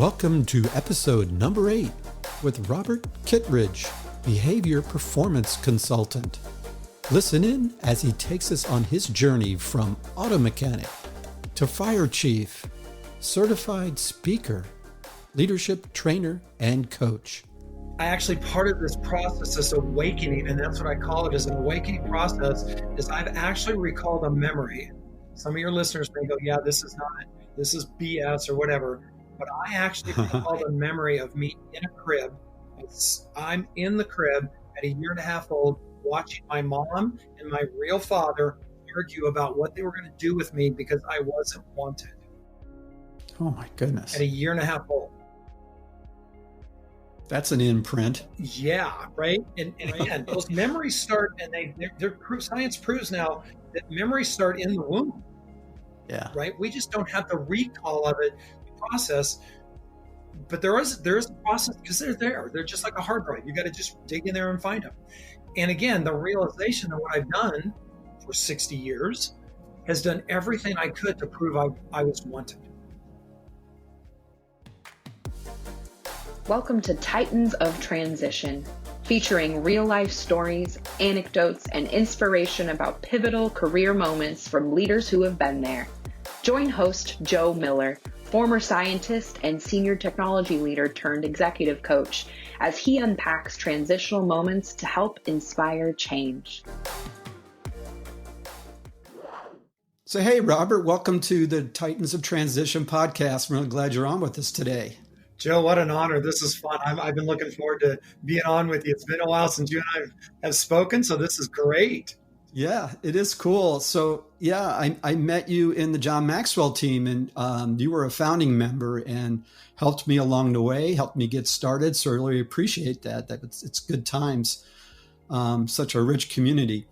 Welcome to episode number 8 with Robert Kittridge, Behavior Performance Consultant. Listen in as he takes us on his journey from auto mechanic to fire chief, certified speaker, leadership trainer, and coach. I actually, part of this process, this awakening, and that's what I call it, is an awakening process, is I've actually recalled a memory. Some of your listeners may go, yeah, this is BS or whatever. But I actually recalled a memory of me in a crib. I'm in the crib at a year and a half old, watching my mom and my real father argue about what they were going to do with me because I wasn't wanted. Oh my goodness. At a year and a half old. That's an imprint. Yeah, right? And again, those memories start, and science proves now that memories start in the womb. Yeah. Right? We just don't have the recall of it. Process, but there is a process because they're there. They're just like a hard drive. You got to just dig in there and find them. And again, the realization that what I've done for 60 years has done everything I could to prove I was wanted. Welcome to Titans of Transition, featuring real-life stories, anecdotes, and inspiration about pivotal career moments from leaders who have been there. Join host Joe Miller, former scientist and senior technology leader turned executive coach, as he unpacks transitional moments to help inspire change. So, hey, Robert, welcome to the Titans of Transition podcast. I'm really glad you're on with us today. Joe, what an honor. This is fun. I've been looking forward to being on with you. It's been a while since you and I have spoken, so this is great. Yeah, it is cool. So, yeah, I met you in the John Maxwell team, and you were a founding member and helped me along the way, helped me get started. So I really appreciate that. It's good times, such a rich community.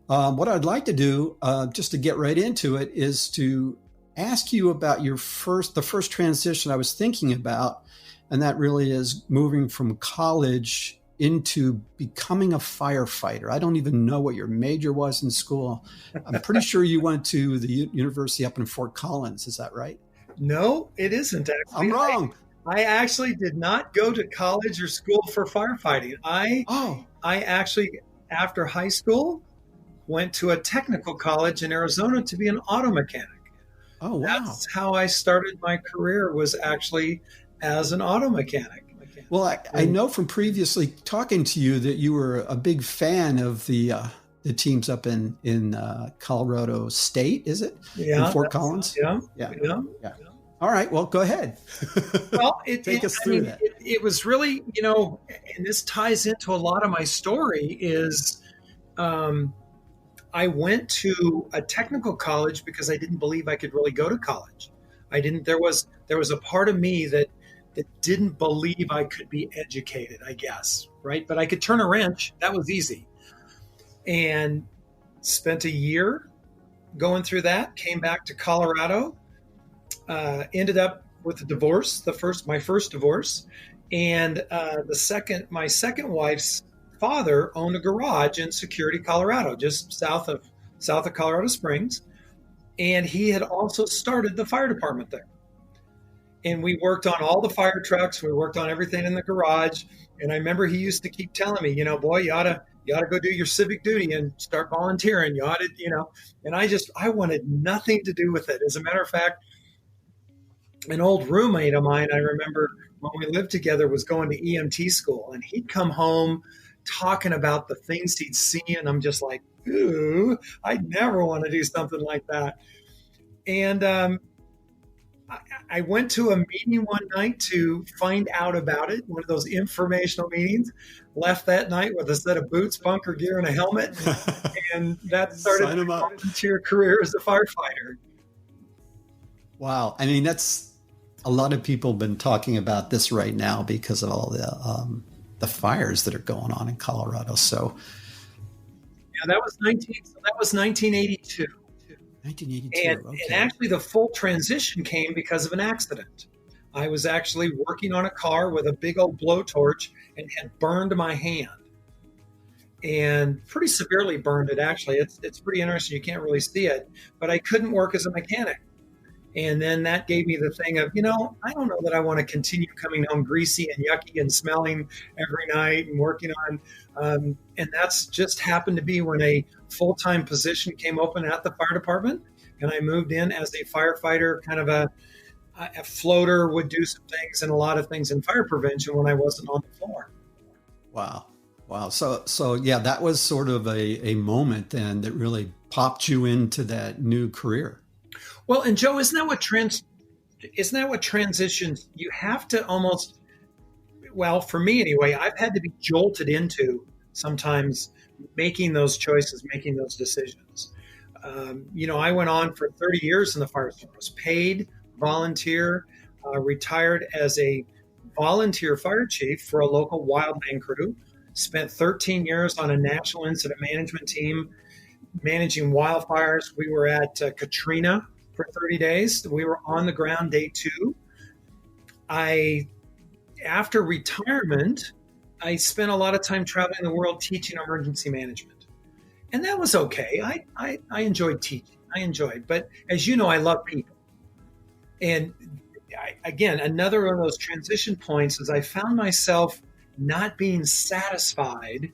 What I'd like to do, just to get right into it, is to ask you about the first transition I was thinking about, and that really is moving from college into becoming a firefighter. I don't even know what your major was in school. I'm pretty sure you went to the university up in Fort Collins. Is that right? No, it isn't actually. I'm wrong. I actually did not go to college or school for firefighting. I actually, after high school, went to a technical college in Arizona to be an auto mechanic. Oh, wow. That's how I started my career, was actually as an auto mechanic. Well, I know from previously talking to you that you were a big fan of the teams up in Colorado State, is it? Yeah. In Fort Collins? Yeah. All right. Well, go ahead. Well, take us through that. It was really, and this ties into a lot of my story, is I went to a technical college because I didn't believe I could really go to college. There was a part of me that didn't believe I could be educated, I guess, right? But I could turn a wrench. That was easy. And spent a year going through that, came back to Colorado, ended up with a divorce, my first divorce. And my second wife's father owned a garage in Security, Colorado, just south of Colorado Springs. And he had also started the fire department there. And we worked on all the fire trucks. We worked on everything in the garage. And I remember he used to keep telling me, boy, you ought to go do your civic duty and start volunteering. You ought to, and I wanted nothing to do with it. As a matter of fact, an old roommate of mine, I remember when we lived together, was going to EMT school, and he'd come home talking about the things he'd seen. And I'm just like, ooh, I'd never want to do something like that. And, I went to a meeting one night to find out about it, one of those informational meetings, left that night with a set of boots, bunker gear, and a helmet. And that started into your career as a firefighter. Wow. I mean, that's a lot of people have been talking about this right now because of all the fires that are going on in Colorado. So yeah, that was 1982. 1982. And actually the full transition came because of an accident. I was actually working on a car with a big old blowtorch and had burned my hand, and pretty severely burned it. Actually, it's pretty interesting. You can't really see it, but I couldn't work as a mechanic. And then that gave me the thing of, I don't know that I want to continue coming home greasy and yucky and smelling every night and working on. And that's just happened to be when a full-time position came open at the fire department. And I moved in as a firefighter, kind of a floater, would do some things and a lot of things in fire prevention when I wasn't on the floor. Wow. So yeah, that was sort of a moment then that really popped you into that new career. Well, and Joe, isn't that what transitions? You have to almost, well, for me anyway, I've had to be jolted into sometimes making those choices, making those decisions. I went on for 30 years in the fire service, paid, volunteer, retired as a volunteer fire chief for a local wildland crew, spent 13 years on a national incident management team managing wildfires. We were at Katrina for 30 days. We were on the ground day 2. After retirement, I spent a lot of time traveling the world teaching emergency management. And that was okay. I enjoyed teaching. But as you know, I love people. And again, another one of those transition points is I found myself not being satisfied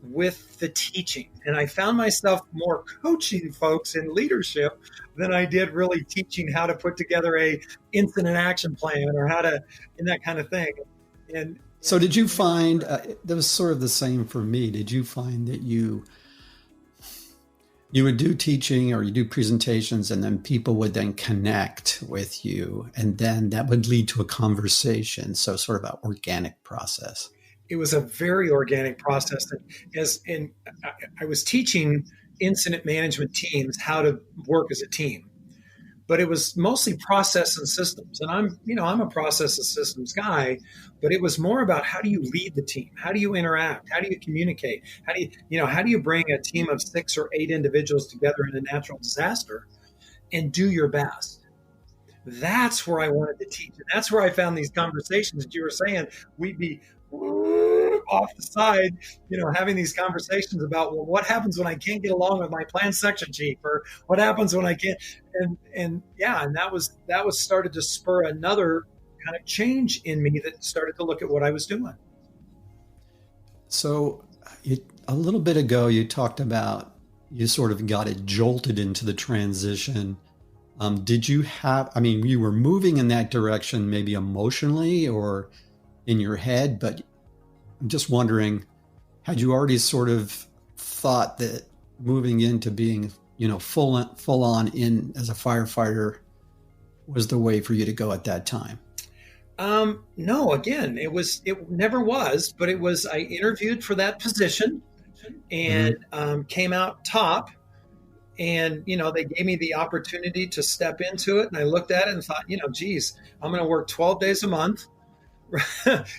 with the teaching. And I found myself more coaching folks in leadership than I did really teaching how to put together a incident action plan or how to, and that kind of thing. And so did you find, that was sort of the same for me. Did you find that you would do teaching or you do presentations and then people would then connect with you and then that would lead to a conversation? So sort of an organic process. It was a very organic process. And I was teaching incident management teams how to work as a team, but it was mostly process and systems. And I'm a process and systems guy, but it was more about how do you lead the team? How do you interact? How do you communicate? How do you bring a team of 6 or 8 individuals together in a natural disaster and do your best? That's where I wanted to teach. And that's where I found these conversations that you were saying. We'd be off the side, having these conversations about, well, what happens when I can't get along with my plant section chief, or what happens when I can't, and that was started to spur another kind of change in me that started to look at what I was doing. So a little bit ago, you talked about you sort of got it jolted into the transition. Did you you were moving in that direction, maybe emotionally or in your head, but I'm just wondering, had you already sort of thought that moving into being, full on in as a firefighter was the way for you to go at that time? No, again, it never was, but it was, I interviewed for that position and came out top, and, they gave me the opportunity to step into it. And I looked at it and thought, geez, I'm going to work 12 days a month.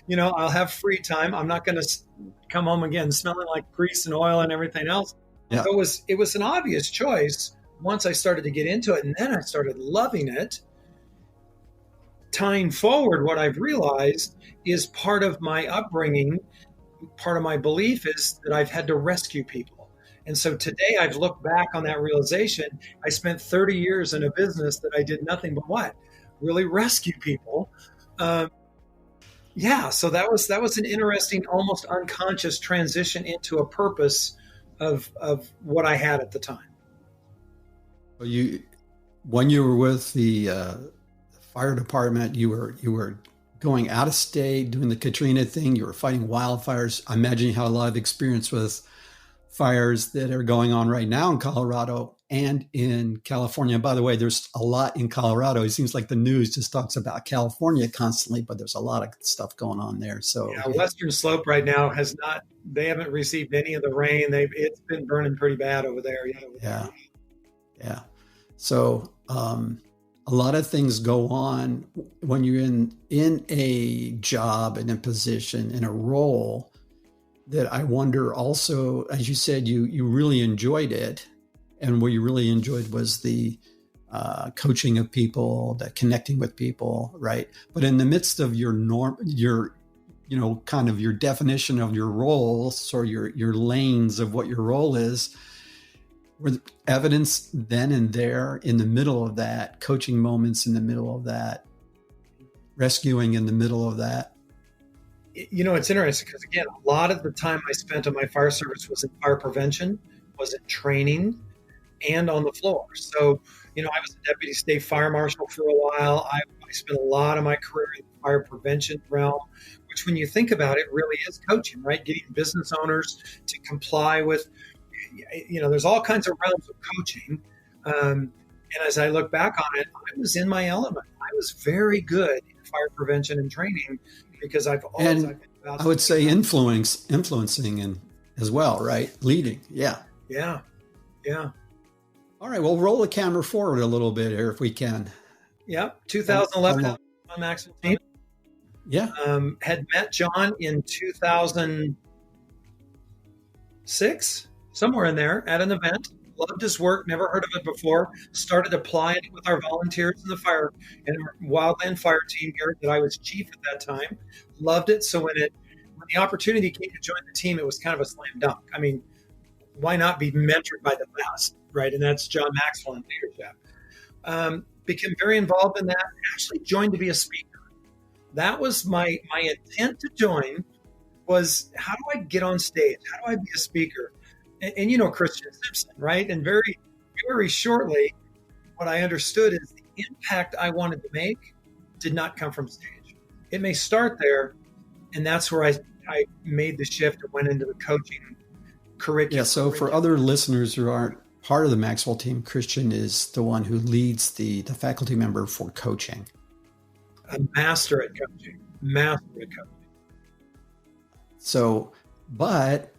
I'll have free time. I'm not going to come home again smelling like grease and oil and everything else. Yeah. So it was an obvious choice once I started to get into it, and then I started loving it. Tying forward, what I've realized is part of my upbringing, part of my belief is that I've had to rescue people. And so today I've looked back on that realization. I spent 30 years in a business that I did nothing but what? Really rescue people. So that was an interesting, almost unconscious transition into a purpose of what I had at the time. When you were with the fire department, you were going out of state, doing the Katrina thing. You were fighting wildfires. I imagine you had a lot of experience with fires that are going on right now in Colorado and in California. By the way, there's a lot in Colorado. It seems like the news just talks about California constantly, but there's a lot of stuff going on there. So Western Slope right now they haven't received any of the rain. It's been burning pretty bad over there. Yeah. So a lot of things go on when you're in a job, in a position, in a role that I wonder also, as you said, you really enjoyed it. And what you really enjoyed was the coaching of people, the connecting with people, right? But in the midst of your kind of your definition of your roles or your lanes of what your role is, were evidence then and there in the middle of that, coaching moments in the middle of that, rescuing in the middle of that? It's interesting because, again, a lot of the time I spent on my fire service was in fire prevention, was in training, and on the floor. So, I was a deputy state fire marshal for a while. I spent a lot of my career in the fire prevention realm, which, when you think about it, really is coaching, right? Getting business owners to comply with, there's all kinds of realms of coaching. And as I look back on it, I was in my element. I was very good in fire prevention and training because I've always been about, I would say influencing and as well, right? Leading. Yeah. Yeah. All right. Well, roll the camera forward a little bit here if we can. Yeah. 2011 on Maxwell team. Yeah. Had met John in 2006, somewhere in there at an event. Loved his work, never heard of it before. Started applying it with our volunteers in the fire and our wildland fire team here that I was chief at that time. Loved it. So when the opportunity came to join the team, it was kind of a slam dunk. I mean, why not be mentored by the best, right? And that's John Maxwell in leadership. Became very involved in that. Actually joined to be a speaker. That was my intent to join was, how do I get on stage? How do I be a speaker? And Christian Simpson, right? And very, very shortly, what I understood is the impact I wanted to make did not come from stage. It may start there, and that's where I made the shift and went into the coaching curriculum. Yeah, so for other listeners who aren't part of the Maxwell team, Christian is the one who leads the faculty member for coaching. A master at coaching. So, but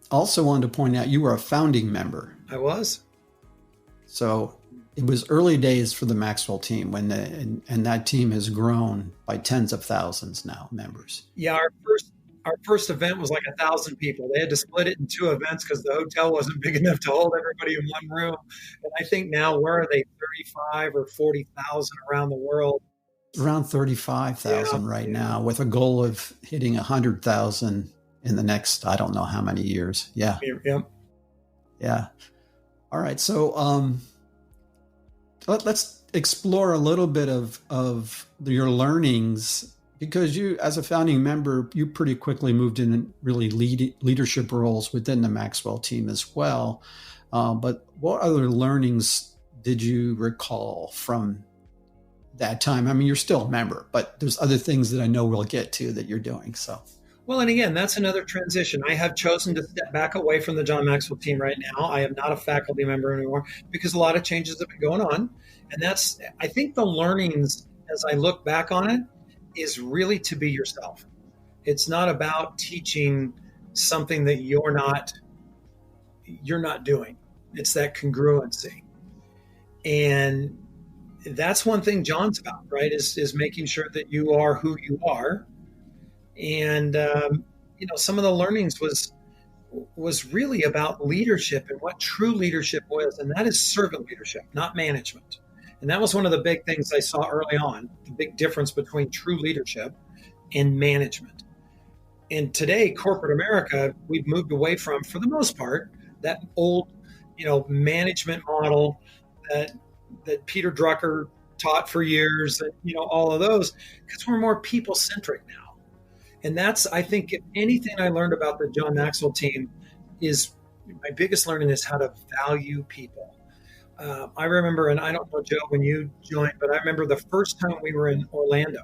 also wanted to point out you were a founding member. I was. So it was early days for the Maxwell team and that team has grown by tens of thousands now, members. Yeah, our first event was like 1,000 people. They had to split it in 2 events because the hotel wasn't big enough to hold everybody in one room. And I think now, where are they, 35 or 40,000 around the world? Around 35,000 right now, with a goal of hitting 100,000 in the next, I don't know how many years. Yeah. Yeah. All right. So let's explore a little bit of your learnings, because you, as a founding member, you pretty quickly moved in really leadership roles within the Maxwell team as well. But what other learnings did you recall from that time? I mean, you're still a member, but there's other things that I know we'll get to that you're doing. So. Well, and again, that's another transition. I have chosen to step back away from the John Maxwell team right now. I am not a faculty member anymore because a lot of changes have been going on. And that's, I think the learnings, as I look back on it, is really to be yourself. It's not about teaching something that you're not doing. It's that congruency. And that's one thing John's about, right? Is making sure that you are who you are. And, some of the learnings was really about leadership and what true leadership was. And that is servant leadership, not management. And that was one of the big things I saw early on, the big difference between true leadership and management. And today, corporate America, we've moved away from, for the most part, that old, management model that Peter Drucker taught for years, all of those, because we're more people-centric now. And that's, I think, if anything I learned about the John Maxwell team is my biggest learning is how to value people. I remember, and I don't know, Joe, when you joined, but I remember the first time we were in Orlando.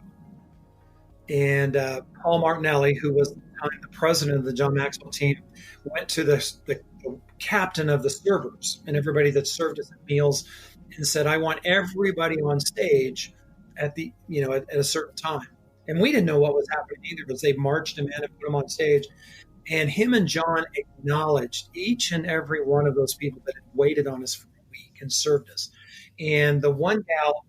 And Paul Martinelli, who was the president of the John Maxwell team, went to the captain of the servers and everybody that served us at meals and said, I want everybody on stage at a certain time. And we didn't know what was happening either, because they marched him in and put him on stage. And him and John acknowledged each and every one of those people that had waited on us for a week and served us. And the one gal,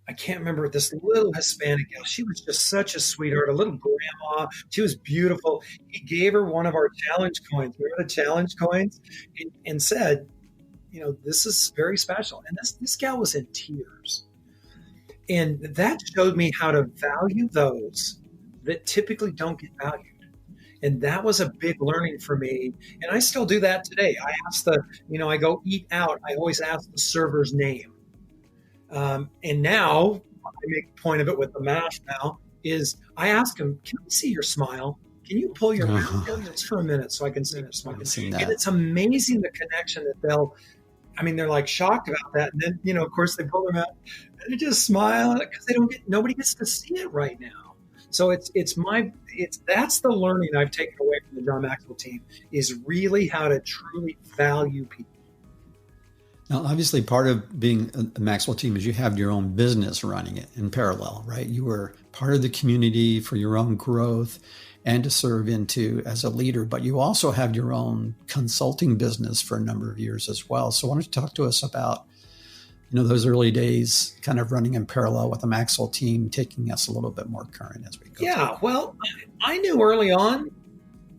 I can't remember, this little Hispanic gal, she was just such a sweetheart, a little grandma. She was beautiful. He gave her one of our challenge coins. Remember the challenge coins? And said, this is very special. And this gal was in tears. And that showed me how to value those that typically don't get valued. And that was a big learning for me. And I still do that today. I ask I go eat out. I always ask the server's name. And now I make a point of it with the mask now is I ask them, can I see your smile? Can you pull your mouth down just for a minute so I can see your smile? And it's amazing the connection that they're like shocked about that. And then, of course they pull their mouth and they just smile because nobody gets to see it right now. So that's the learning I've taken away from the John Maxwell team is really how to truly value people. Now, obviously, part of being a Maxwell team is you have your own business running it in parallel, right? You were part of the community for your own growth and to serve into as a leader, but you also have your own consulting business for a number of years as well. So why don't you talk to us about, those early days kind of running in parallel with the Maxwell team, taking us a little bit more current as we go. Yeah, well, I knew early on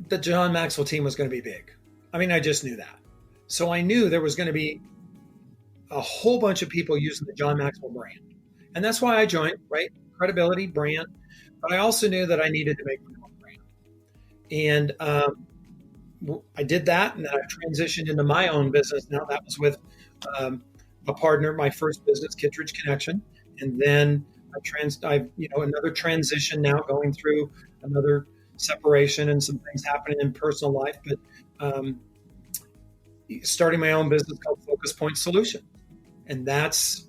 the John Maxwell team was going to be big. I just knew that. So I knew there was going to be a whole bunch of people using the John Maxwell brand. And that's why I joined, right? Credibility, brand. But I also knew that I needed to make my own brand. And I did that. And then I transitioned into my own business. Now that was with a partner, my first business, Kittridge Connection. And then another transition now, going through another separation and some things happening in personal life. But starting my own business called Focus Point Solution. And that's,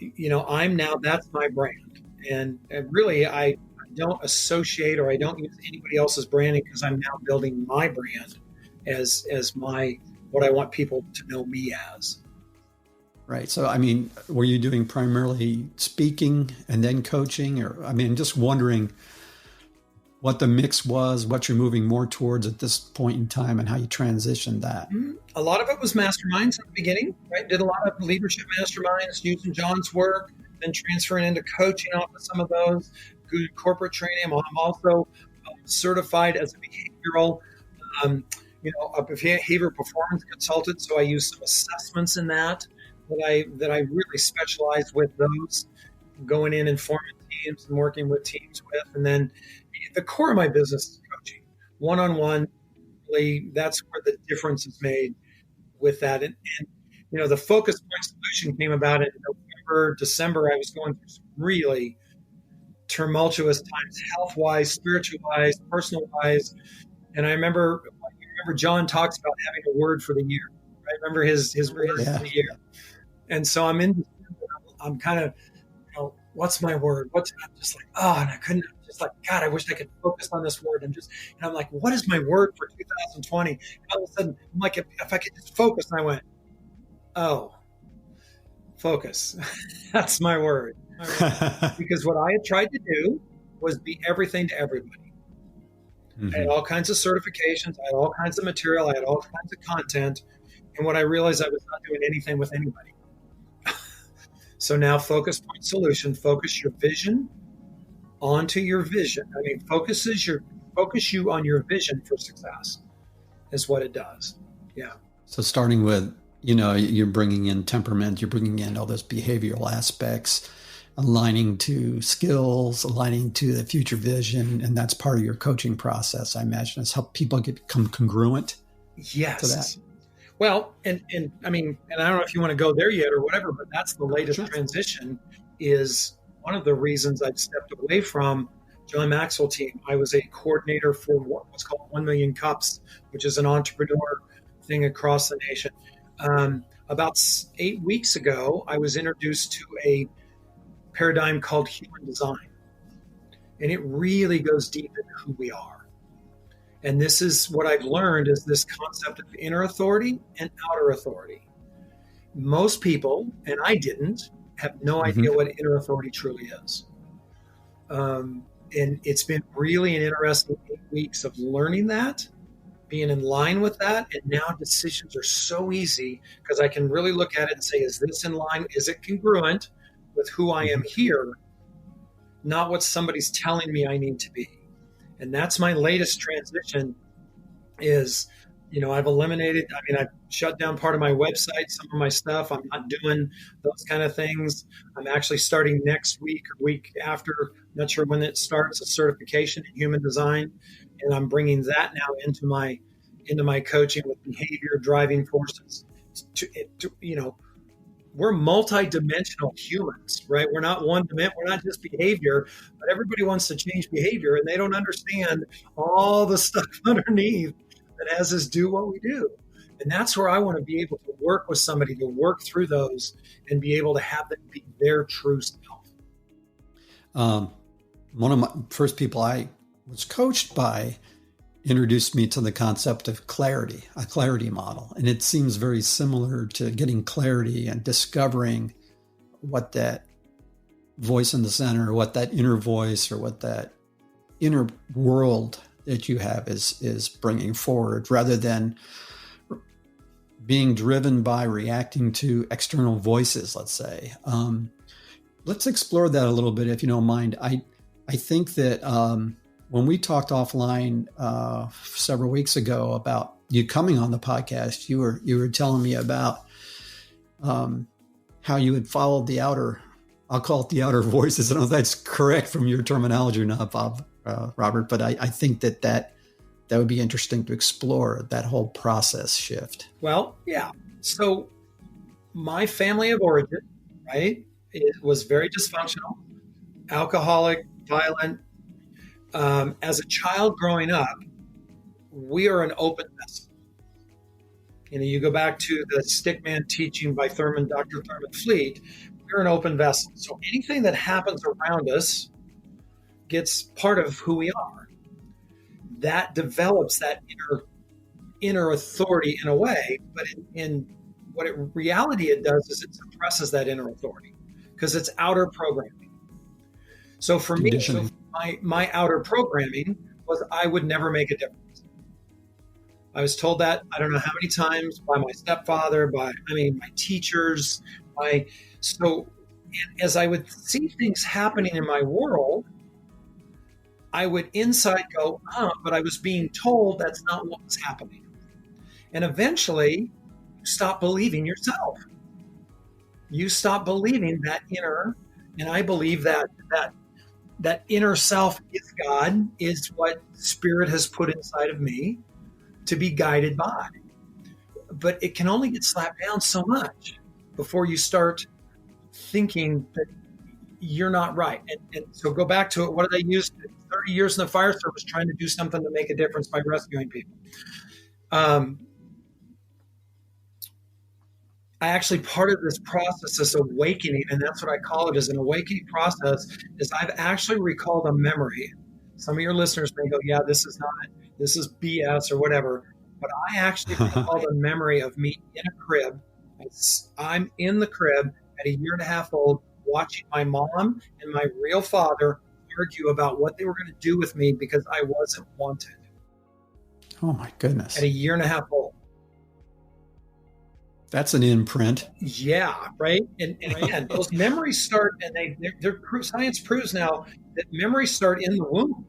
that's my brand. And really, I don't associate or I don't use anybody else's branding because I'm now building my brand as what I want people to know me as. Right. So, were you doing primarily speaking and then coaching? Or, just wondering what the mix was, what you're moving more towards at this point in time and how you transitioned that. A lot of it was masterminds at the beginning, right? Did a lot of leadership masterminds using John's work, then transferring into coaching off of some of those, good corporate training. I'm also certified as a behavioral, a behavior performance consultant. So I use some assessments in that I really specialize with those, going in and forming teams and working with teams with. And then the core of my business is coaching, one-on-one. Really, that's where the difference is made with that. And the Focus Point Solution came about in November, December. I was going through some really tumultuous times, health-wise, spiritual-wise, personal-wise. And I remember John talks about having a word for the year. I remember his word for the year. And so I'm kind of, what's my word? I'm just like, and I couldn't, just like, God, I wish I could focus on this word. And I'm like, what is my word for 2020? And all of a sudden, I'm like, if I could just focus. And I went, focus. That's my word. Because what I had tried to do was be everything to everybody. Mm-hmm. I had all kinds of certifications. I had all kinds of material. I had all kinds of content. And what I realized, I was not doing anything with anybody. So now Focus Point Solution, focus your vision onto your vision. Focus you on your vision for success is what it does. Yeah. So starting with, you're bringing in temperament, you're bringing in all those behavioral aspects, aligning to skills, aligning to the future vision. And that's part of your coaching process, I imagine, is help people become congruent. Yes. To that. Well, and I don't know if you want to go there yet or whatever, but that's the latest transition. Is one of the reasons I've stepped away from John Maxwell team. I was a coordinator for what's called 1 Million Cups, which is an entrepreneur thing across the nation. About 8 weeks ago, I was introduced to a paradigm called human design. And it really goes deep into who we are. And this is what I've learned is this concept of inner authority and outer authority. Most people, and I didn't, have no idea what inner authority truly is. And it's been really an interesting 8 weeks of learning that, being in line with that. And now decisions are so easy because I can really look at it and say, is this in line? Is it congruent with who I am here? Not what somebody's telling me I need to be. And that's my latest transition is, I've eliminated, I've shut down part of my website, some of my stuff. I'm not doing those kind of things. I'm actually starting next week or week after, not sure when it starts, a certification in human design. And I'm bringing that now into my coaching with behavior driving forces. We're multi-dimensional humans, right? We're not one dimension. We're not just behavior, but everybody wants to change behavior, and they don't understand all the stuff underneath that has us do what we do. And that's where I want to be able to work with somebody to work through those and be able to have them be their true self. One of my first people I was coached by introduced me to the concept of clarity, a clarity model. And it seems very similar to getting clarity and discovering what that voice in the center, what that inner voice or what that inner world that you have is bringing forward, rather than being driven by reacting to external voices, let's say. Let's explore that a little bit, if you don't mind. I think that when we talked offline several weeks ago about you coming on the podcast, you were telling me about how you had followed the outer, I'll call it the outer voices. I don't know if that's correct from your terminology or not, Robert, but I think that would be interesting to explore, that whole process shift. Well, yeah. So my family of origin, right, it was very dysfunctional, alcoholic, violent. As a child growing up, we are an open vessel. You go back to the Stickman teaching by Dr. Thurman Fleet, we're an open vessel. So anything that happens around us gets part of who we are. That develops that inner authority in a way, but in what reality it does is it suppresses that inner authority because it's outer programming. So for me, my outer programming was I would never make a difference. I was told that I don't know how many times by my stepfather, my teachers, so as I would see things happening in my world, I would inside go, but I was being told that's not what was happening. And eventually you stop believing yourself. You stop believing that inner, and I believe that inner self is God, is what Spirit has put inside of me to be guided by. But it can only get slapped down so much before you start thinking that you're not right. And so go back to it. What did I use? 30 years in the fire service trying to do something to make a difference by rescuing people. I actually, part of this process, this awakening, and that's what I call it, is an awakening process, is I've actually recalled a memory. Some of your listeners may go, yeah, this is BS or whatever. But I actually recalled a memory of me in a crib. I'm in the crib at 1.5 years old, watching my mom and my real father argue about what they were going to do with me because I wasn't wanted. Oh my goodness. At 1.5 years old. That's an imprint. Yeah, right. And again, those memories start, and science proves now that memories start in the womb.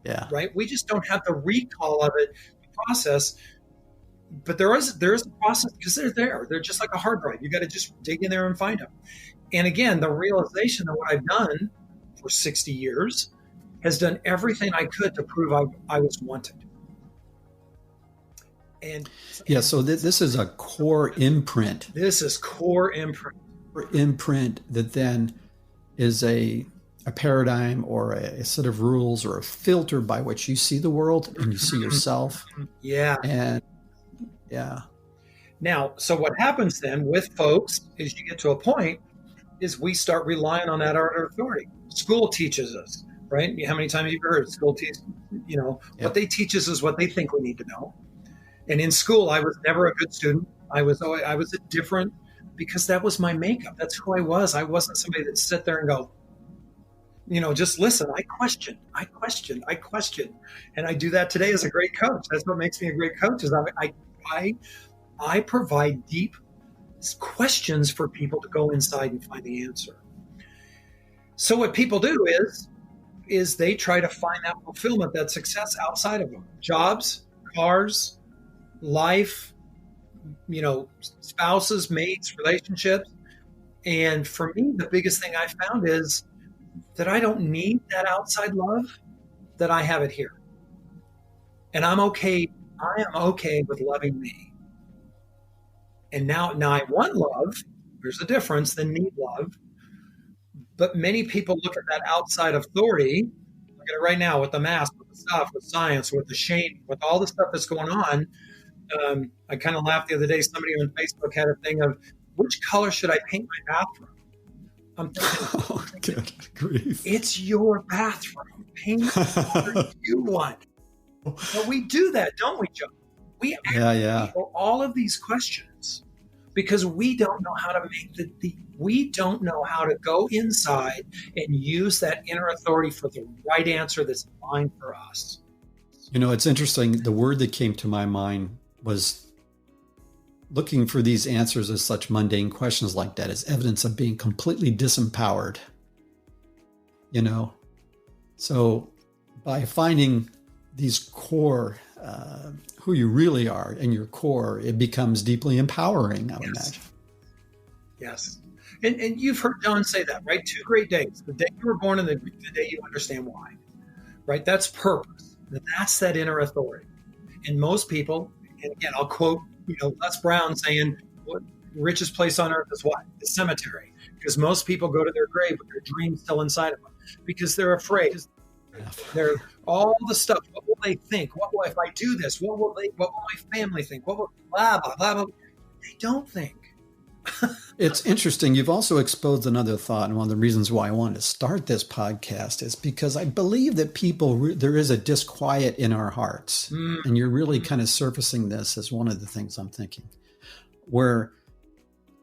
Yeah. Right. We just don't have the recall of it, the process. But there is a process because they're there. They're just like a hard drive. You got to just dig in there and find them. And again, the realization that what I've done for 60 years has done everything I could to prove I was wanted. So this is a core imprint. This is core imprint. Imprint that then is a paradigm or a set of rules or a filter by which you see the world and you see yourself. Yeah. And yeah. Now, so what happens then with folks is you get to a point is we start relying on that outer authority. School teaches us, right? How many times have you heard school teach, what they teach us is what they think we need to know. And in school, I was never a good student. I was a different, because that was my makeup. That's who I was. I wasn't somebody that sit there and go, just listen. I question. And I do that today as a great coach. That's what makes me a great coach is I provide deep questions for people to go inside and find the answer. So what people do is they try to find that fulfillment, that success outside of them. Jobs, cars, life, spouses, mates, relationships. And for me, the biggest thing I found is that I don't need that outside love, that I have it here. And I'm okay. I am okay with loving me. And now I want love. There's a difference than need love. But many people look at that outside authority. Look at it right now with the mask, with the stuff, with science, with the shame, with all the stuff that's going on. I kind of laughed the other day. Somebody on Facebook had a thing of, which color should I paint my bathroom? I'm thinking, Oh, good grief. It's your bathroom. Paint it whatever you want. But we do that, don't we, Joe? We ask people all of these questions because we don't know how to make we don't know how to go inside and use that inner authority for the right answer that's aligned for us. It's interesting. The word that came to my mind was looking for these answers as such mundane questions like that as evidence of being completely disempowered. So by finding these core, who you really are and your core, it becomes deeply empowering, I would imagine. Yes. And you've heard John say that, right? 2 great days, the day you were born and the day you understand why, right? That's purpose. That's that inner authority. And most people, and again, I'll quote, Les Brown saying, what richest place on earth is what? The cemetery. Because most people go to their grave with their dreams still inside of them because they're afraid. They're all the stuff. What will they think? What will, if I do this? What will my family think? What will blah, blah, blah, blah. They don't think. It's interesting. You've also exposed another thought. And one of the reasons why I wanted to start this podcast is because I believe that there is a disquiet in our hearts. And you're really kind of surfacing this as one of the things I'm thinking, where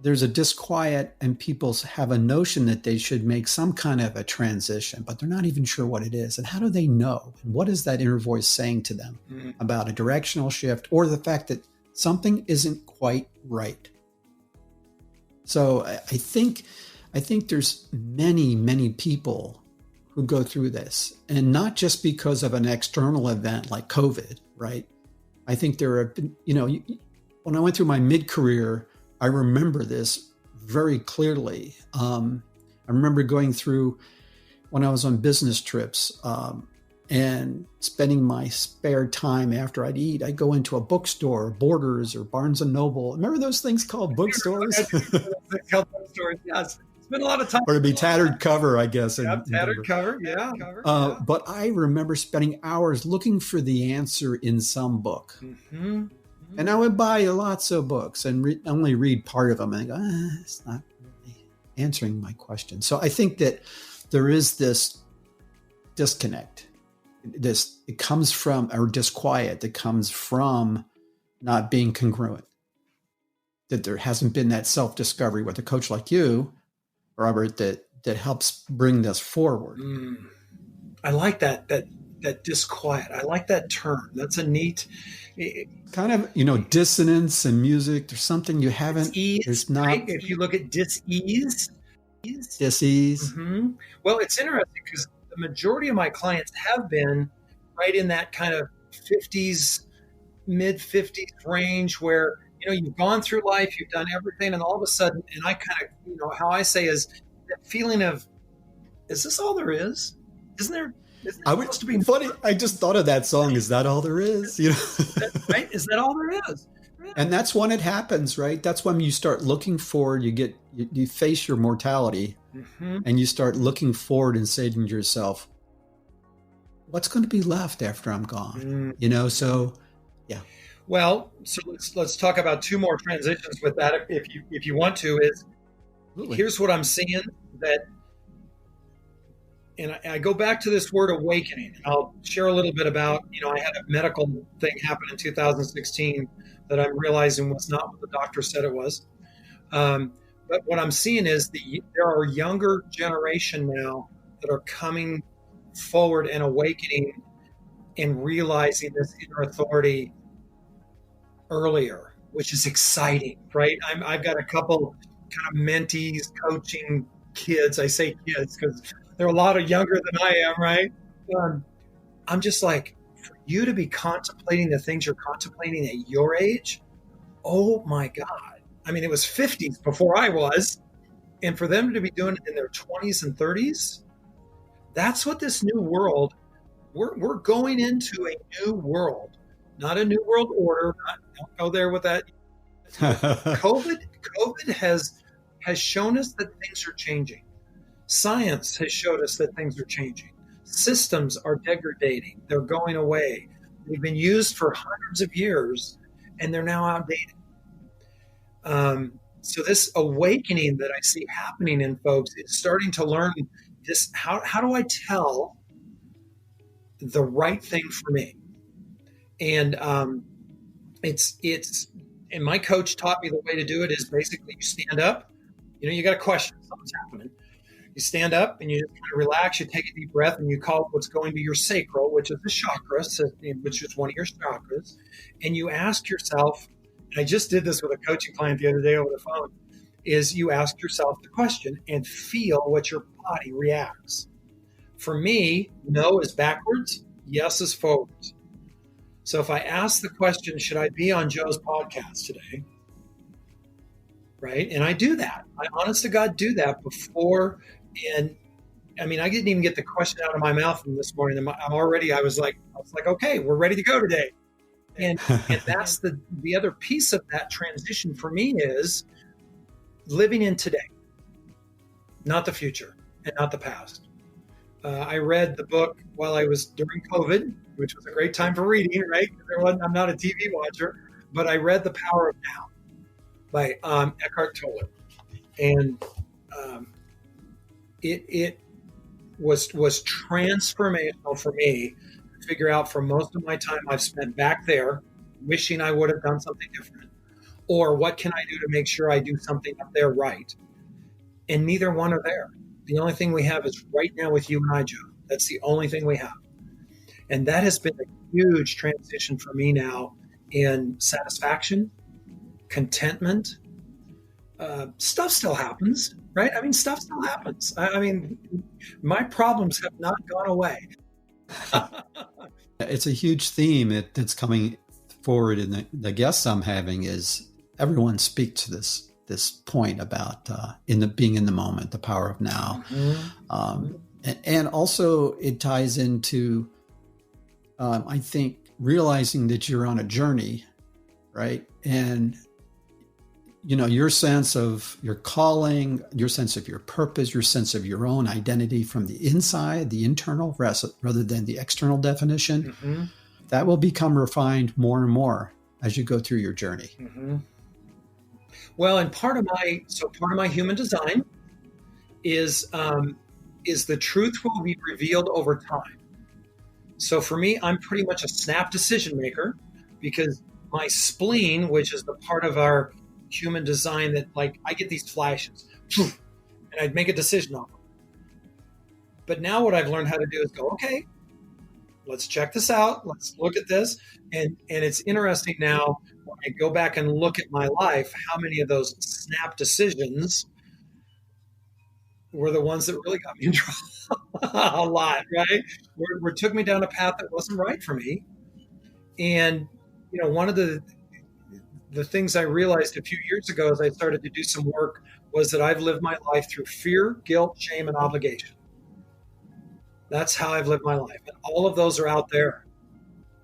there's a disquiet and people have a notion that they should make some kind of a transition, but they're not even sure what it is. And how do they know? And what is that inner voice saying to them about a directional shift or the fact that something isn't quite right? So I think there's many, many people who go through this, and not just because of an external event like COVID, right? I think there have been, when I went through my mid-career, I remember this very clearly. I remember going through when I was on business trips and spending my spare time after I'd eat, I'd go into a bookstore, Borders or Barnes and Noble. Remember those things called bookstores? Yes. Spend a lot of time. Or it'd be tattered cover, I guess. Tattered cover, yeah. But I remember spending hours looking for the answer in some book. Mm-hmm. And I would buy lots of books and only read part of them and go, it's not really answering my question. So I think that there is this disconnect. It comes from, or disquiet that comes from not being congruent. That there hasn't been that self-discovery with a coach like you, Robert, that helps bring this forward. I like that disquiet. I like that term. That's a neat kind of, dissonance in music. There's something you haven't. There's not. Right? If you look at dis-ease. Mm-hmm. Well, it's interesting because the majority of my clients have been right in that kind of 50s, mid 50s range where, you've gone through life, you've done everything, and all of a sudden, and I kind of, how I say is that feeling of, is this all there is? Isn't there supposed to be funny? I just thought of that song. Is that all there is? Right? Is that all there is? And that's when it happens, right? That's when you start looking forward. You face your mortality, and you start looking forward and saying to yourself, "What's going to be left after I'm gone?" So yeah. Well, so let's talk about 2 more transitions with that, if you want to. Is Absolutely. Here's what I'm seeing and I go back to this word awakening, and I'll share a little bit about, I had a medical thing happen in 2016 that I'm realizing was not what the doctor said it was. But what I'm seeing is there are younger generation now that are coming forward and awakening and realizing this inner authority earlier, which is exciting, right? I've got a couple kind of mentees coaching kids. I say kids because they're a lot younger than I am, right? I'm just like, for you to be contemplating the things you're contemplating at your age, oh my God. I mean, it was 50s before I was. And for them to be doing it in their 20s and 30s, that's what this new world, we're going into a new world, not a new world order. Don't go there with that. COVID has shown us that things are changing. Science has showed us that things are changing. Systems are degrading. They're going away. They've been used for hundreds of years, and they're now outdated. So this awakening that I see happening in folks is starting to learn this. How do I tell the right thing for me? And and my coach taught me the way to do it is basically you stand up, you got a question, something's happening. You stand up and you just kind of relax, you take a deep breath, and you call what's going to your sacral, which is the chakra, which is one of your chakras. And you ask yourself, and I just did this with a coaching client the other day over the phone, is you ask yourself the question and feel what your body reacts. For me, no is backwards, yes is forwards. So if I ask the question, should I be on Joe's podcast today? Right? And I do that. I honest to God do that before. And I mean, I didn't even get the question out of my mouth this morning. I was like, okay, we're ready to go today. And that's the other piece of that transition for me is living in today, not the future and not the past. I read the book while I was during COVID, which was a great time for reading, right? I'm not a TV watcher, but I read The Power of Now by Eckhart Tolle. And it was transformational for me to figure out for most of my time I've spent back there wishing I would have done something different, or what can I do to make sure I do something up there right? And neither one are there. The only thing we have is right now with you and I, Joe. That's the only thing we have. And that has been a huge transition for me now in satisfaction, contentment. Stuff still happens, right? I mean, stuff still happens. I mean, my problems have not gone away. It's a huge theme that's coming forward in the guests I'm having is everyone speak to this point about being in the moment, the power of now. Mm-hmm. And also it ties into, I think, realizing that you're on a journey, right? And, your sense of your calling, your sense of your purpose, your sense of your own identity from the inside, the internal, rather than the external definition, mm-hmm. that will become refined more and more as you go through your journey. Mm-hmm. Well, and part of my human design is the truth will be revealed over time. So for me, I'm pretty much a snap decision maker because my spleen, which is the part of our human design that I get these flashes and I'd make a decision on them. But now what I've learned how to do is go, okay, let's check this out. Let's look at this. And it's interesting now when I go back and look at my life, how many of those snap decisions were the ones that really got me in trouble a lot, right? Where took me down a path that wasn't right for me. And, one of the things I realized a few years ago as I started to do some work was that I've lived my life through fear, guilt, shame, and obligation. That's how I've lived my life. And all of those are out there.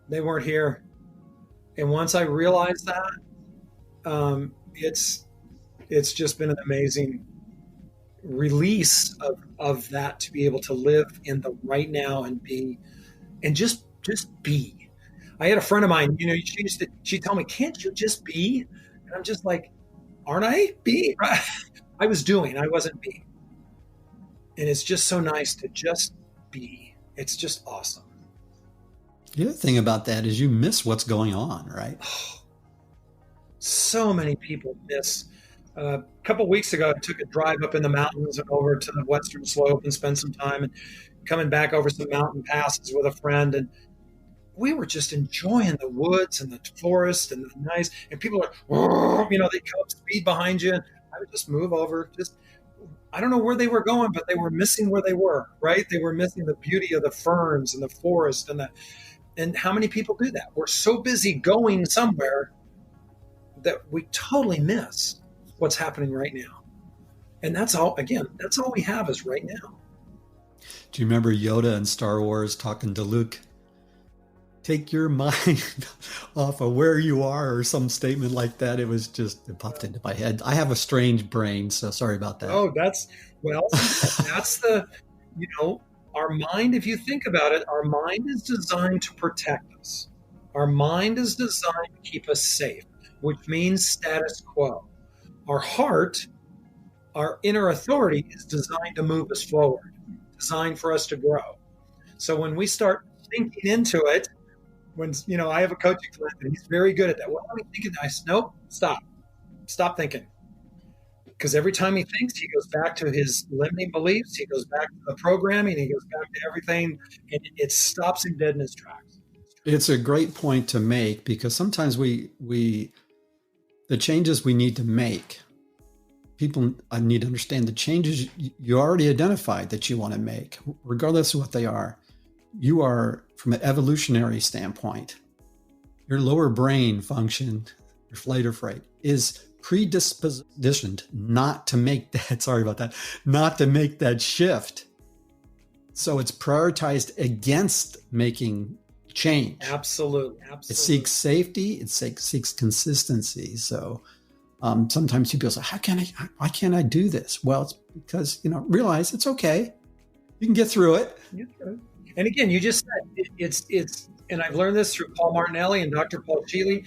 They weren't here. And once I realized that, it's just been an amazing release of that to be able to live in the right now and be, and just be. I had a friend of mine, she'd tell me, can't you just be? And I'm just like, aren't I? Be? I was doing, I wasn't being. And it's just so nice to just be. It's just awesome. The other thing about that is you miss what's going on, right? So many people miss. A couple of weeks ago, I took a drive up in the mountains and over to the western slope and spent some time and coming back over some mountain passes with a friend. And we were just enjoying the woods and the forest and the nice, and people are, they come up speed behind you. And I would just move over. I don't know where they were going, but they were missing where they were, right? They were missing the beauty of the ferns and the forest and And how many people do that? We're so busy going somewhere that we totally miss what's happening right now. And that's all we have is right now. Do you remember Yoda in Star Wars talking to Luke? Take your mind off of where you are, or some statement like that. It popped into my head. I have a strange brain, so sorry about that. Oh, that's our mind, if you think about it, our mind is designed to protect us. Our mind is designed to keep us safe, which means status quo. Our heart, our inner authority, is designed to move us forward, designed for us to grow. So when we start thinking into it, I have a coaching client and he's very good at that. What are we thinking? I said, nope, stop thinking. Because every time he thinks, he goes back to his limiting beliefs, he goes back to the programming, he goes back to everything, and it stops him dead in his tracks. It's a great point to make, because sometimes the changes we need to make, people need to understand the changes you already identified that you want to make, regardless of what they are. You are, from an evolutionary standpoint, your lower brain function, your flight or fright, is predispositioned not to make that shift. So it's prioritized against making change. Absolutely. It seeks safety. It seeks consistency. So sometimes people say, why can't I do this? Well, it's because, realize it's okay. You can get through it. And again, you just said it's, and I've learned this through Paul Martinelli and Dr. Paul Sheely.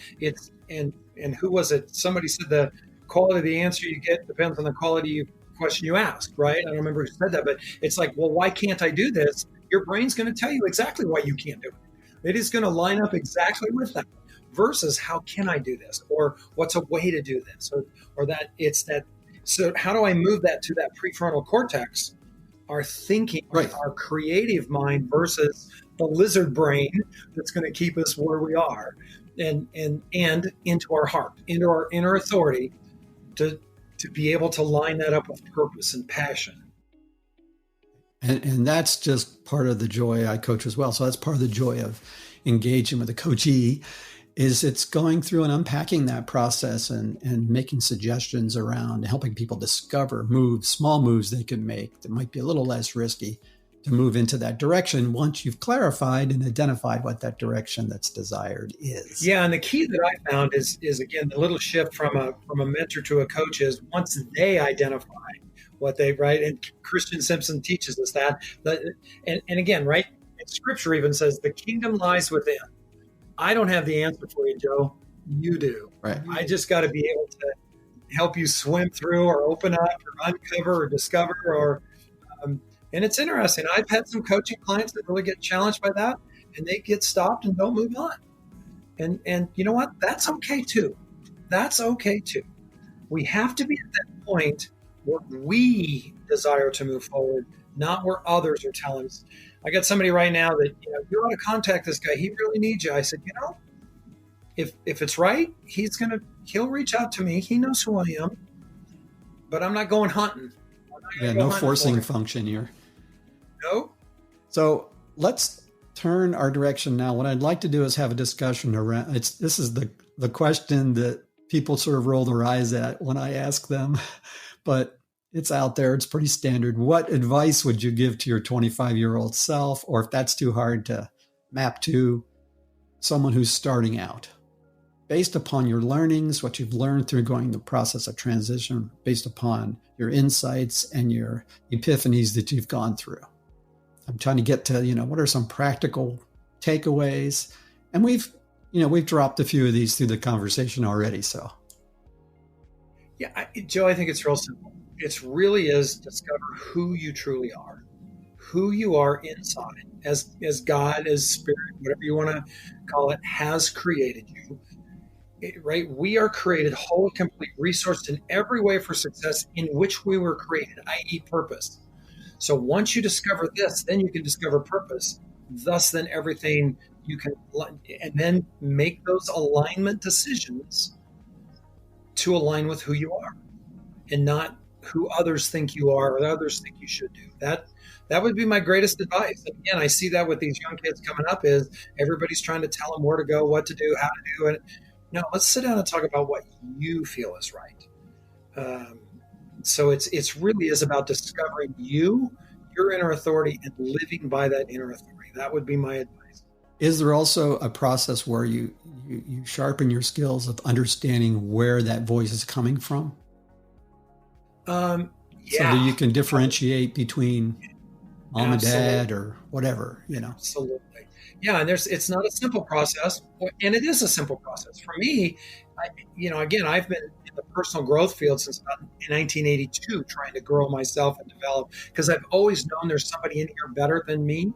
And who was it? Somebody said the quality of the answer you get depends on the quality of the question you ask, right? I don't remember who said that, but it's like, well, why can't I do this? Your brain's going to tell you exactly why you can't do it. It is going to line up exactly with that, versus how can I do this? Or what's a way to do this? Or that it's that. So how do I move that to that prefrontal cortex? Our thinking, right. Our creative mind versus the lizard brain that's going to keep us where we are. And into our heart, into our inner authority, to be able to line that up with purpose and passion. And that's just part of the joy I coach as well. So that's part of the joy of engaging with a coachee, is it's going through and unpacking that process and making suggestions around helping people discover small moves they can make that might be a little less risky to move into that direction once you've clarified and identified what that direction that's desired is. Yeah, and the key that I found is again, the little shift from a mentor to a coach is once they identify what they, right? And Christian Simpson teaches us that. And again, right? And Scripture even says the kingdom lies within. I don't have the answer for you, Joe. You do. Right. I just got to be able to help you swim through or open up or uncover or discover or and it's interesting. I've had some coaching clients that really get challenged by that, and they get stopped and don't move on. And you know what? That's okay too. That's okay too. We have to be at that point where we desire to move forward, not where others are telling us. I got somebody right now that, you ought to contact this guy. He really needs you. I said, if it's right, he'll reach out to me. He knows who I am, but I'm not going hunting. No forcing function here. No. So let's turn our direction now. What I'd like to do is have a discussion around, this is the question that people sort of roll their eyes at when I ask them, but it's out there. It's pretty standard. What advice would you give to your 25-year-old self? Or if that's too hard to map to, someone who's starting out, based upon your learnings, what you've learned through going the process of transition, based upon your insights and your epiphanies that you've gone through. I'm trying to get to, what are some practical takeaways? And we've dropped a few of these through the conversation already. So, yeah, Joe, I think it's real simple. It really is discover who you truly are, who you are inside, as God, as Spirit, whatever you want to call it, has created you. Right? We are created whole, complete, resourced in every way for success in which we were created, i.e. purpose. So once you discover this, then you can discover purpose. Thus, then everything you can, and then make those alignment decisions to align with who you are, and not who others think you are or others think you should do. That would be my greatest advice. And again, I see that with these young kids coming up is everybody's trying to tell them where to go, what to do, how to do it. No, let's sit down and talk about what you feel is right. So it's really is about discovering your inner authority and living by that inner authority. That would be my advice. Is there also a process where you sharpen your skills of understanding where that voice is coming from? Yeah. So that you can differentiate between mom Absolutely. and dad or whatever, Absolutely. Yeah. And it's not a simple process, and it is a simple process. For me, again, I've been in the personal growth field since about 1982, trying to grow myself and develop, because I've always known there's somebody in here better than me,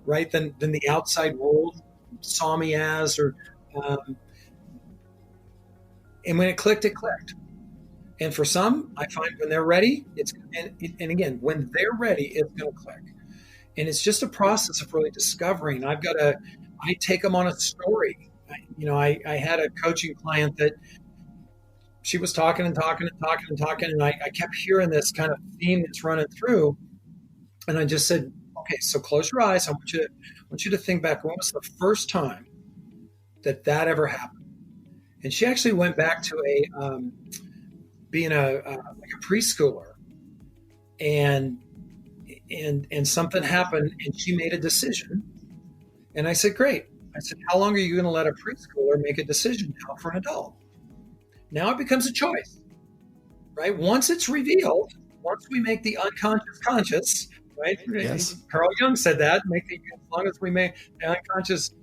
right? Than the outside world saw me as, and when it clicked, it clicked. And for some, I find when they're ready, and again, when they're ready, it's going to click. And it's just a process of really discovering. I take them on a story. I had a coaching client that she was talking, and I kept hearing this kind of theme that's running through. And I just said, okay, so close your eyes. I want you to think back. When was the first time that ever happened? And she actually went back to being like a preschooler, and something happened, and she made a decision. And I said, great. I said, how long are you going to let a preschooler make a decision now for an adult? Now it becomes a choice, right? Once it's revealed, once we make the unconscious conscious, right? Yes. Carl Jung said that, as long as we make the unconscious,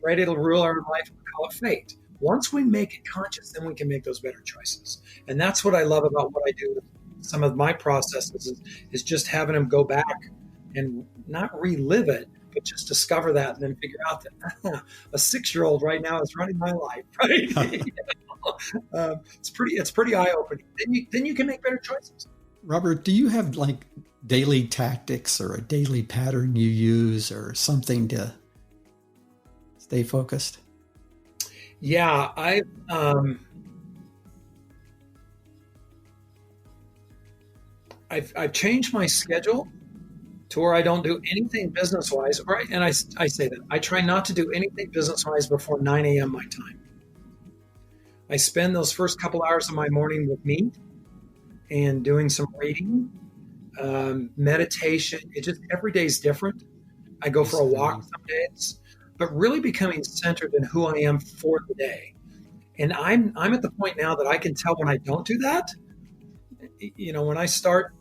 right, it'll rule our life. We call it fate. Once we make it conscious, then we can make those better choices. And that's what I love about what I do with some of my processes is just having them go back and not relive it, but just discover that and then figure out that a 6-year-old right now is running my life, right? It's pretty eye-opening. Then you can make better choices. Robert, do you have like daily tactics or a daily pattern you use or something to stay focused? Yeah, I've changed my schedule to where I don't do anything business-wise. And I say that. I try not to do anything business-wise before 9 a.m. my time. I spend those first couple hours of my morning with me and doing some reading, meditation. Every day is different. I go for a walk some days, but really becoming centered in who I am for the day. And I'm at the point now that I can tell when I don't do that. When I start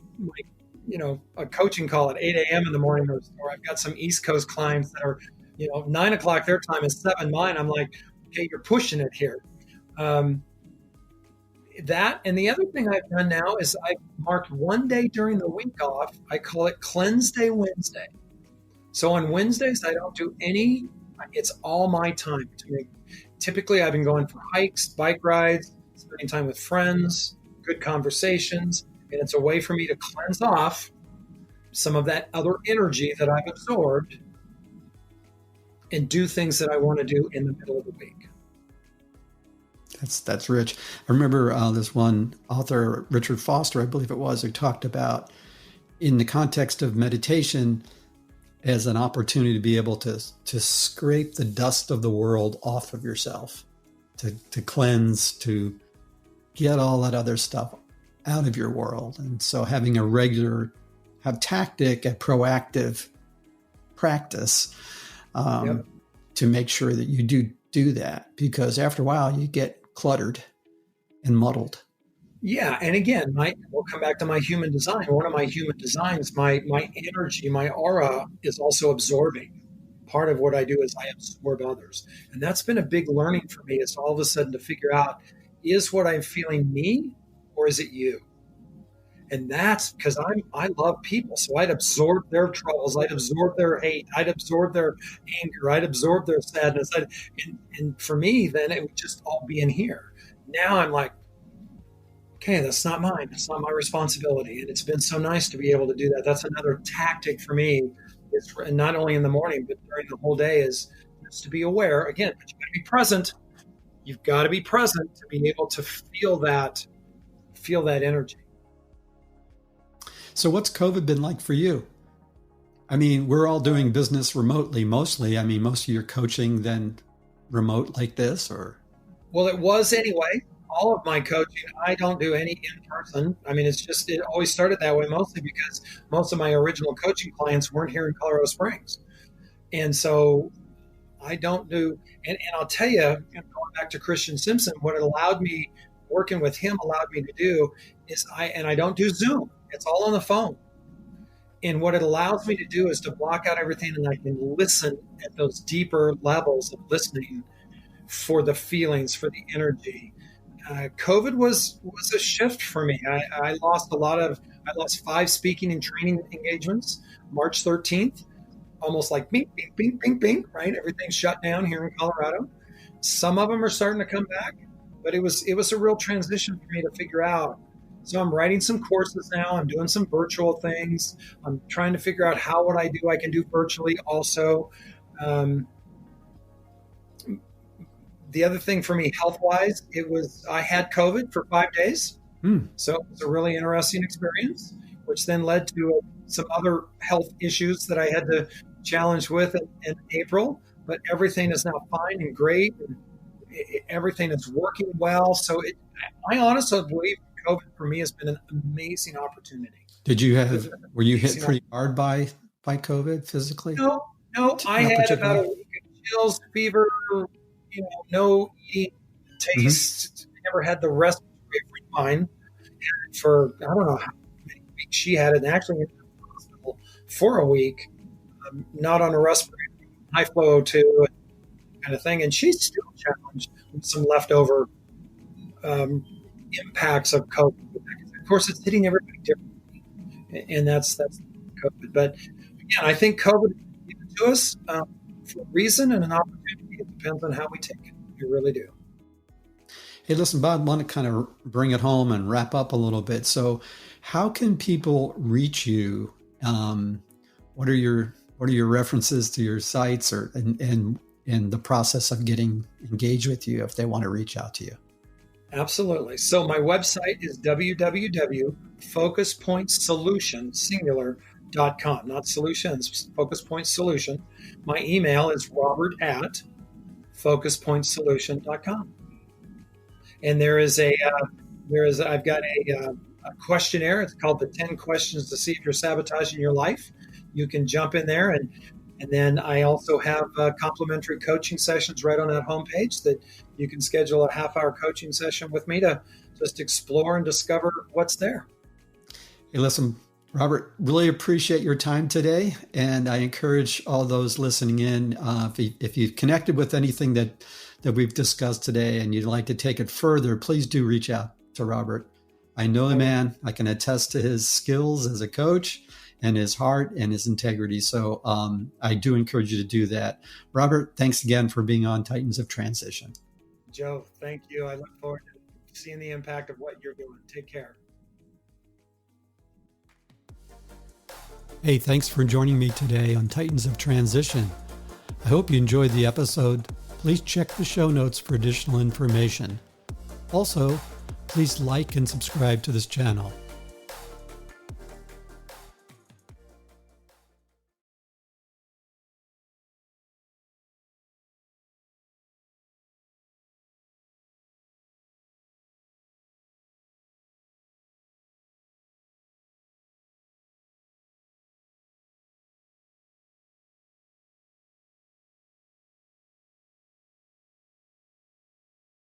a coaching call at 8 a.m. in the morning, or I've got some East Coast clients that are, 9 o'clock their time is 7 mine. I'm like, okay, you're pushing it here. That, and the other thing I've done now is I've marked one day during the week off. I call it Cleanse Day Wednesday. So on Wednesdays, I don't do any. It's all my time. Typically, I've been going for hikes, bike rides, spending time with friends, good conversations, and it's a way for me to cleanse off some of that other energy that I've absorbed and do things that I want to do in the middle of the week. That's rich. I remember this one author, Richard Foster, I believe it was, who talked about in the context of meditation as an opportunity to be able to scrape the dust of the world off of yourself, to cleanse, to get all that other stuff out of your world. And so having a proactive practice to make sure that you do that, because after a while you get cluttered and muddled. Yeah. And again, we'll come back to my human design. One of my human designs, my energy, my aura is also absorbing. Part of what I do is I absorb others. And that's been a big learning for me, is all of a sudden to figure out, is what I'm feeling me or is it you? And that's because I love people. So I'd absorb their troubles. I'd absorb their hate. I'd absorb their anger. I'd absorb their sadness. And for me, then it would just all be in here. Now I'm like, okay, that's not mine. It's not my responsibility. And it's been so nice to be able to do that. That's another tactic for me. It's not only in the morning, but during the whole day, is just to be aware. Again, but you've got to be present. You've got to be present to be able to feel that energy. So what's COVID been like for you? I mean, we're all doing business remotely mostly. I mean, most of your coaching then remote like this, or? Well, it was anyway. All of my coaching, I don't do any in person. I mean, it always started that way, mostly because most of my original coaching clients weren't here in Colorado Springs. And so I don't do, and I'll tell you, going back to Christian Simpson, what it allowed me, working with him allowed me to do is I don't do Zoom. It's all on the phone. And what it allows me to do is to block out everything, and I can listen at those deeper levels of listening for the feelings, for the energy. COVID was a shift for me. I lost 5 speaking and training engagements March 13th, almost like bing, bing, bing, bing, bing, right? Everything's shut down here in Colorado. Some of them are starting to come back, but it was a real transition for me to figure out. So I'm writing some courses now. I'm doing some virtual things. I'm trying to figure out I can do virtually also. The other thing for me, health-wise, I had COVID for 5 days. So it was a really interesting experience, which then led to some other health issues that I had to challenge with in April. But everything is now fine and great, and everything is working well. So I honestly believe COVID for me has been an amazing opportunity. Were you hit pretty hard by COVID physically? No, I had about a week of chills, fever, no eating, taste. Never had the respiratory friend for, I don't know how many weeks she had it, and actually in the hospital for a week, not on a respirator, high flow O2 kind of thing. And she's still challenged with some leftover impacts of COVID. Of course, it's hitting everybody differently, and that's COVID. But again, I think COVID is given to us for a reason and an opportunity. It depends on how we take it. We really do. Hey, listen, Bob, I want to kind of bring it home and wrap up a little bit. So how can people reach you? What are your references to your sites and the process of getting engaged with you if they want to reach out to you? Absolutely. So my website is www.focuspointsolution.com, not solutions, Focus Point Solution. My email is robert@focuspointsolution.com. And I've got a questionnaire. It's called the 10 questions to see if you're sabotaging your life. You can jump in there, and then I also have complimentary coaching sessions right on that homepage that you can schedule a half-hour coaching session with me to just explore and discover what's there. Hey, listen, Robert, really appreciate your time today, and I encourage all those listening in, if you've connected with anything that we've discussed today and you'd like to take it further, please do reach out to Robert. I know the man. I can attest to his skills as a coach and his heart and his integrity. So I do encourage you to do that. Robert, thanks again for being on Titans of Transition. Joe, thank you. I look forward to seeing the impact of what you're doing. Take care. Hey, thanks for joining me today on Titans of Transition. I hope you enjoyed the episode. Please check the show notes for additional information. Also, please like and subscribe to this channel.